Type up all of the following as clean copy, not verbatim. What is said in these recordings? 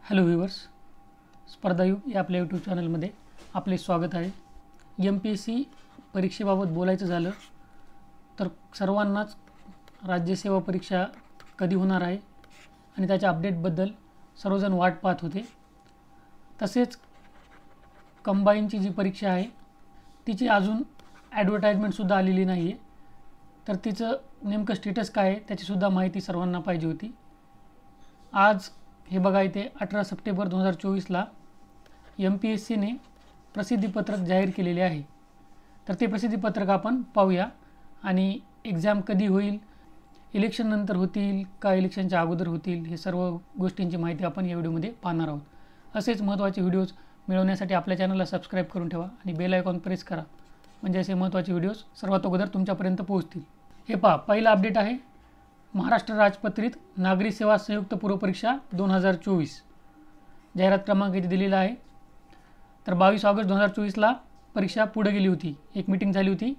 Hello viewers, स्पर्धायुग या आपल्या YouTube चॅनलमध्ये आपले स्वागत आहे. MPSC परीक्षेबाबत बोलायचं झालं तर सर्वांनाच राज्यसेवा परीक्षा कधी होणार आहे आणि त्याच्या अपडेटबद्दल सर्वजण वाट पाहत होते. तसेच कंबाईनची जी परीक्षा आहे तिची अजून ॲडव्हर्टाइजमेंटसुद्धा आलेली नाही आहे, तर तिचं नेमकं स्टेटस काय आहे त्याचीसुद्धा माहिती सर्वांना पाहिजे होती. आज हे बघा इथे 18 सप्टेंबर 2024ला MPSCने प्रसिद्धीपत्रक जाहीर केलेले आहे. तर ते प्रसिद्धीपत्रक आपण पाहूया आणि एक्झाम कधी होईल, इलेक्शन नंतर होतील का इलेक्शनच्या अगोदर होतील, हे सर्व गोष्टींची माहिती आपण या व्हिडिओमध्ये पाहणार आहोत. असेच महत्त्वाचे व्हिडिओज मिळवण्यासाठी आपल्या चॅनलला सबस्क्राईब करून ठेवा आणि बेल आयकॉन प्रेस करा, म्हणजे असे महत्त्वाचे व्हिडिओज सर्वात अगोदर तुमच्यापर्यंत पोहोचतील. हे पहा, पहिला अपडेट आहे महाराष्ट्र राजपत्रित नागरी सेवा संयुक्त पूर्वपरीक्षा 2024. जाहिरात क्रमांक इथे दिलेला आहे. तर 22 ऑगस्ट 2024ला परीक्षा पुढे गेली होती. एक मीटिंग झाली होती,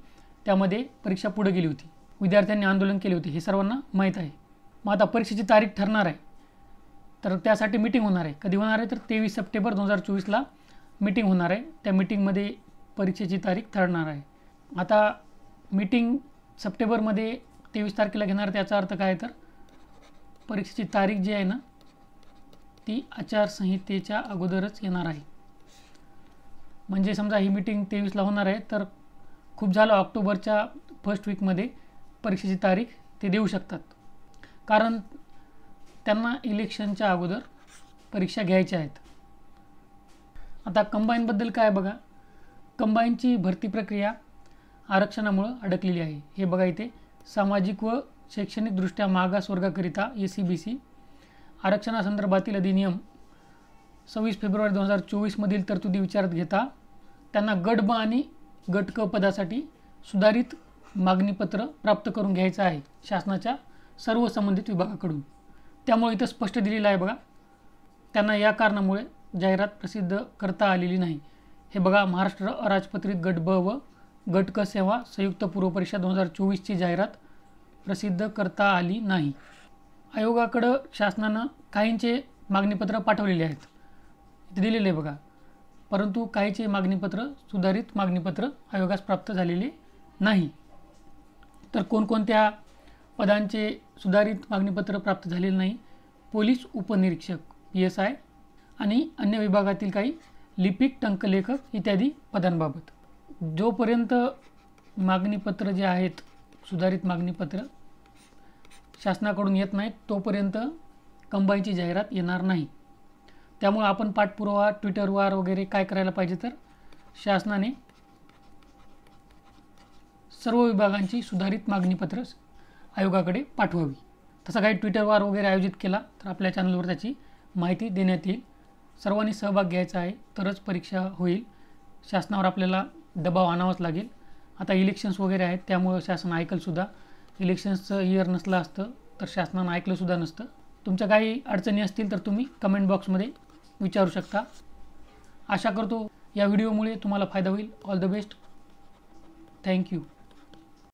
त्यामध्ये परीक्षा पुढे गेली होती. विद्यार्थ्यांनी आंदोलन केले होते, हे सर्वांना माहीत आहे. मग आता परीक्षेची तारीख ठरणार आहे, तर त्यासाठी मीटिंग होणार आहे. कधी होणार आहे तर 23 सप्टेंबर 2024ला मीटिंग होणार आहे. त्या मीटिंगमध्ये परीक्षेची तारीख ठरणार आहे. आता मीटिंग सप्टेंबरमध्ये 23 तारखेला घेणार, त्याचा अर्थ काय तर परीक्षेची तारीख जी आहे ना ती आचारसंहितेच्या अगोदरच येणार आहे. म्हणजे समजा ही मीटिंग 23ला होणार आहे तर खूप झालं ऑक्टोबरच्या फर्स्ट वीकमध्ये परीक्षेची तारीख ते देऊ शकतात, कारण त्यांना इलेक्शनच्या अगोदर परीक्षा घ्यायच्या आहेत. आता कंबाईनबद्दल काय बघा, कंबाईनची भरती प्रक्रिया आरक्षणामुळं अडकलेली आहे. हे बघा इथे सामाजिक व शैक्षणिकदृष्ट्या मागास वर्गाकरिता SEBC आरक्षणासंदर्भातील अधिनियम 26 फेब्रुवारी 2024 मधील तरतुदी विचारात घेता त्यांना गट ब आणि गट क पदासाठी सुधारित मागणीपत्र प्राप्त करून घ्यायचं आहे शासनाच्या सर्व संबंधित विभागाकडून. त्यामुळे इथं स्पष्ट दिलेलं आहे बघा, त्यांना या कारणामुळे जाहिरात प्रसिद्ध करता आलेली नाही. हे बघा, महाराष्ट्र अराजपत्रित गट ब व गट क सेवा संयुक्त पूर्वपरीक्षा 2024ची जाहिरात प्रसिद्ध करता आली नाही. आयोगाकडं शासनानं काहींचे मागणीपत्र पाठवलेले आहेत, इथे दिलेले आहे बघा, परंतु काहीचे मागणीपत्र सुधारित मागणीपत्र आयोगास प्राप्त झालेले नाही. तर कोणकोणत्या पदांचे सुधारित मागणीपत्र प्राप्त झालेले नाही? पोलीस उपनिरीक्षक PSI आणि अन्य विभागातील काही लिपिक टंकलेखक इत्यादी पदांबाबत. जोपर्यंत मागणीपत्र जे आहेत सुधारित मागणीपत्र शासनाकडून येत नाहीत तोपर्यंत कंबाईनची जाहिरात येणार नाही. त्यामुळे आपण पाठपुरावा ट्विटरवर वगैरे काय करायला पाहिजे तर शासनाने सर्व विभागांची सुधारित मागणीपत्र आयोगाकडे पाठवावी. तसं काही ट्विटरवर वगैरे आयोजित केला तर आपल्या चॅनलवर त्याची माहिती देण्यात येईल. सर्वांनी सहभाग घ्यायचा आहे तरच परीक्षा होईल. शासनावर आपल्याला दबाव आणावाच लागेल. आता इलेक्शन्स वगैरे आहेत त्यामुळं शासन ऐकलंसुद्धा. इलेक्शन्सचं इयर नसलं असतं तर शासनानं ऐकलंसुद्धा नसतं. तुमच्या काही अडचणी असतील तर तुम्ही कमेंट बॉक्समध्ये विचारू शकता. आशा करतो या व्हिडिओमुळे तुम्हाला फायदा होईल. All the best. थँक्यू.